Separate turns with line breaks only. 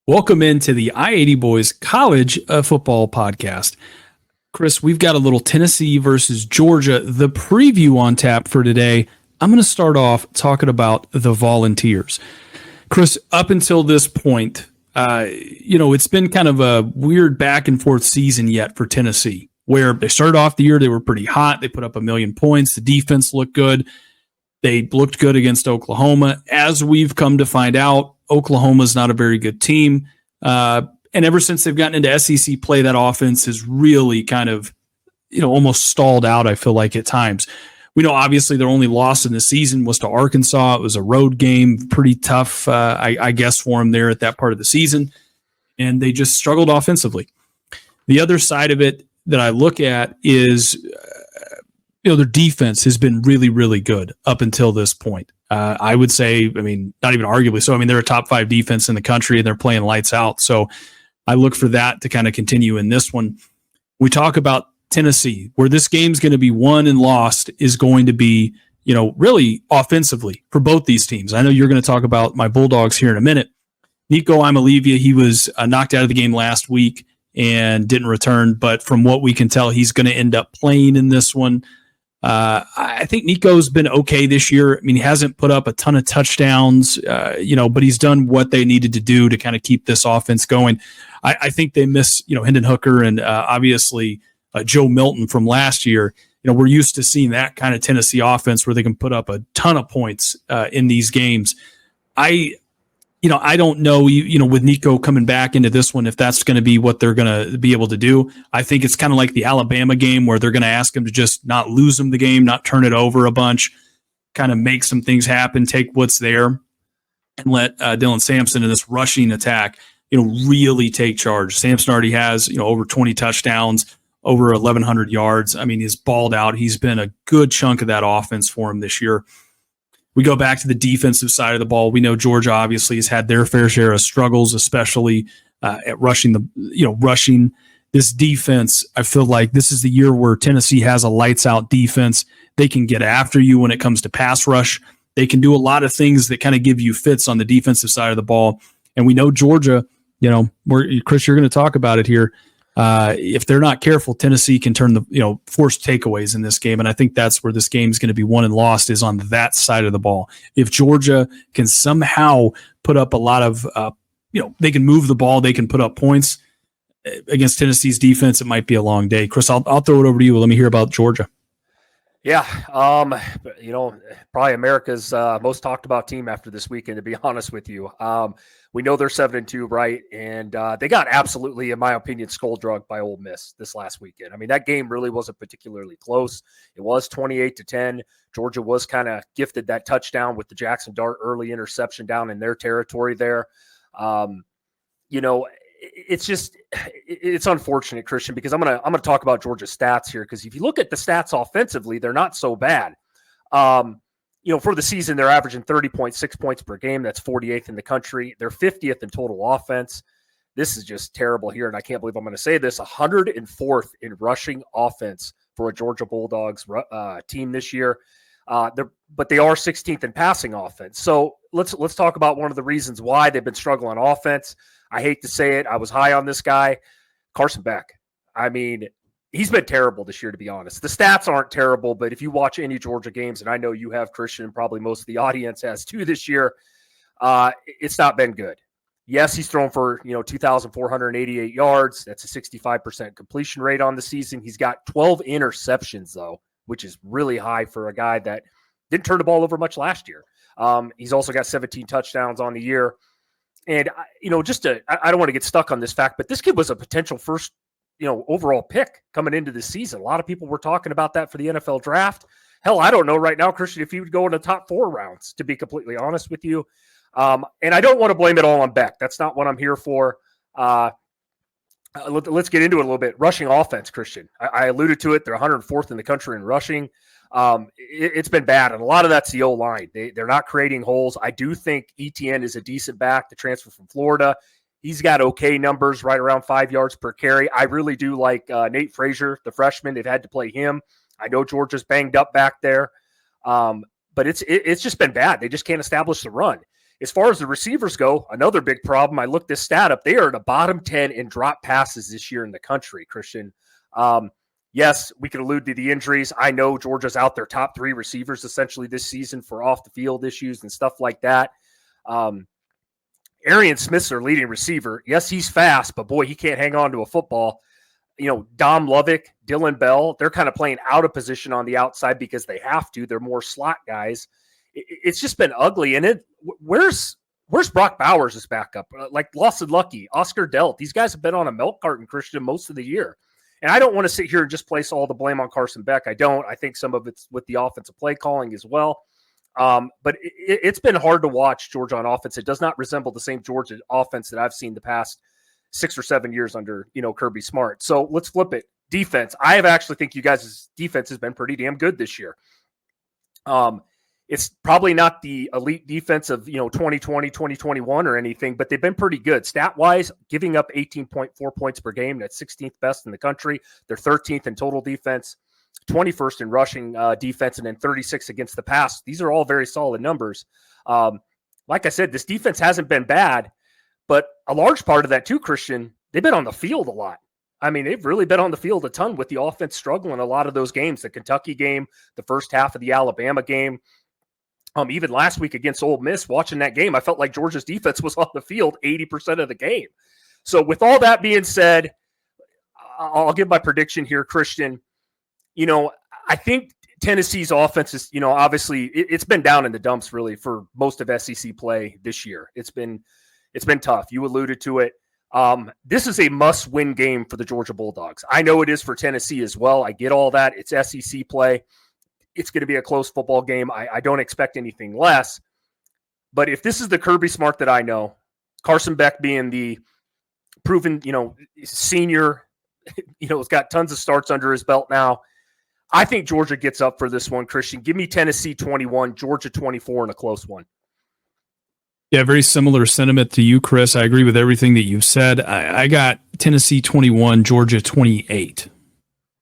Welcome into the I-80 Boys College Football Podcast. Chris, we've got a little Tennessee versus Georgia, the preview on tap for today. I'm going to start off talking about the Volunteers. Chris, up until this point, it's been kind of a weird back and forth season yet for Tennessee, where they started off the year, they were pretty hot. They put up 1,000,000 points. The defense looked good. They looked good against Oklahoma. As we've come to find out, Oklahoma's not a very good team. And ever since they've gotten into SEC play, that offense has really kind of, almost stalled out, I feel like, at times. We know, obviously, their only loss in the season was to Arkansas. It was a road game, pretty tough, I guess, for them there at that part of the season. And they just struggled offensively. The other side of it that I look at is their defense has been really, really good up until this point. I would say, not even arguably so. They're a top 5 defense in the country, and they're playing lights out. So I look for that to kind of continue in this one. We talk about Tennessee, where this game's going to be won and lost is going to be, really offensively for both these teams. I know you're going to talk about my Bulldogs here in a minute. Nico Imalivia, he was knocked out of the game last week and didn't return. But from what we can tell, he's going to end up playing in this one. I think Nico's been okay this year. He hasn't put up a ton of touchdowns, but he's done what they needed to do to kind of keep this offense going. I think they miss, Hendon Hooker and obviously Joe Milton from last year. We're used to seeing that kind of Tennessee offense where they can put up a ton of points in these games. I don't know, with Nico coming back into this one, if that's going to be what they're going to be able to do. I think it's kind of like the Alabama game where they're going to ask him to just not lose them the game, not turn it over a bunch, kind of make some things happen, take what's there, and let Dylan Sampson in this rushing attack, really take charge. Sampson already has, over 20 touchdowns, over 1,100 yards. He's balled out. He's been a good chunk of that offense for him this year. We go back to the defensive side of the ball. We know Georgia obviously has had their fair share of struggles, especially at rushing this defense. I feel like this is the year where Tennessee has a lights out defense. They can get after you when it comes to pass rush. They can do a lot of things that kind of give you fits on the defensive side of the ball. And we know Georgia, Chris, you're going to talk about it here. If they're not careful, Tennessee can turn the, force takeaways in this game. And I think that's where this game is going to be won and lost, is on that side of the ball. If Georgia can somehow put up a lot of, they can move the ball, they can put up points against Tennessee's defense, it might be a long day. Chris, I'll throw it over to you. Let me hear about Georgia.
Yeah. Probably America's most talked about team after this weekend, to be honest with you. We know they're 7-2, right? And they got absolutely, in my opinion, skull drugged by Ole Miss this last weekend. That game really wasn't particularly close. It was 28-10. Georgia was kind of gifted that touchdown with the Jackson Dart early interception down in their territory there. It's unfortunate, Christian, because I'm gonna talk about Georgia's stats here, because if you look at the stats offensively, they're not so bad. For the season, they're averaging 30.6 points per game. That's 48th in the country. They're 50th in total offense. This is just terrible here, and I can't believe I'm going to say this. 104th in rushing offense for a Georgia Bulldogs team this year. But they are 16th in passing offense. So let's talk about one of the reasons why they've been struggling on offense. I hate to say it. I was high on this guy, Carson Beck. He's been terrible this year, to be honest. The stats aren't terrible, but if you watch any Georgia games, and I know you have, Christian, and probably most of the audience has too this year, it's not been good. Yes, he's thrown for 2,488 yards. That's a 65% completion rate on the season. He's got 12 interceptions, though, which is really high for a guy that didn't turn the ball over much last year. He's also got 17 touchdowns on the year. And, I don't want to get stuck on this fact, but this kid was a potential first overall pick coming into the season. A lot of people were talking about that for the NFL draft. Hell, I don't know right now, Christian, if he would go in the top 4 rounds, to be completely honest with you. And I don't want to blame it all on Beck. That's not what I'm here for. Let's get into it a little bit. Rushing offense, Christian. I alluded to it. They're 104th in the country in rushing. It's been bad, and a lot of that's the O-line. They're not creating holes. I do think ETN is a decent back to transfer from Florida. He's got okay numbers, right around 5 yards per carry. I really do like Nate Frazier, the freshman. They've had to play him. I know Georgia's banged up back there, but it's just been bad. They just can't establish the run. As far as the receivers go, another big problem. I looked this stat up. They are the bottom 10 in drop passes this year in the country, Christian. Yes, we could allude to the injuries. I know Georgia's out their top 3 receivers essentially this season for off the field issues and stuff like that. Arian Smith's their leading receiver. Yes, he's fast, but boy, he can't hang on to a football. Dom Lovick, Dylan Bell, they're kind of playing out of position on the outside because they have to. They're more slot guys. It's just been ugly. And where's Brock Bowers as backup? Like Lawson Lucky, Oscar Delt. These guys have been on a milk carton, Christian, most of the year. And I don't want to sit here and just place all the blame on Carson Beck. I don't. I think some of it's with the offensive play calling as well. But it's been hard to watch Georgia on offense. It does not resemble the same Georgia offense that I've seen the past 6 or 7 years under, Kirby Smart. So let's flip it. Defense. I have actually think you guys' defense has been pretty damn good this year. It's probably not the elite defense of, 2020, 2021 or anything, but they've been pretty good. Stat-wise, giving up 18.4 points per game. That's 16th best in the country. They're 13th in total defense, 21st in rushing defense, and then 36 against the pass. These are all very solid numbers. Like I said, this defense hasn't been bad, but a large part of that too, Christian, they've been on the field a lot. I mean, they've really been on the field a ton with the offense struggling a lot of those games. The Kentucky game, the first half of the Alabama game, even last week against Ole Miss, watching that game, I felt like Georgia's defense was on the field 80% of the game. So with all that being said, I'll give my prediction here, Christian. I think Tennessee's offense is, obviously it's been down in the dumps really for most of SEC play this year. It's been tough. You alluded to it. This is a must-win game for the Georgia Bulldogs. I know it is for Tennessee as well. I get all that. It's SEC play. It's going to be a close football game. I don't expect anything less. But if this is the Kirby Smart that I know, Carson Beck being the proven, senior, has got tons of starts under his belt now. I think Georgia gets up for this one, Christian. Give me Tennessee 21, Georgia 24 in a close one.
Yeah, very similar sentiment to you, Chris. I agree with everything that you've said. I got Tennessee 21, Georgia 28.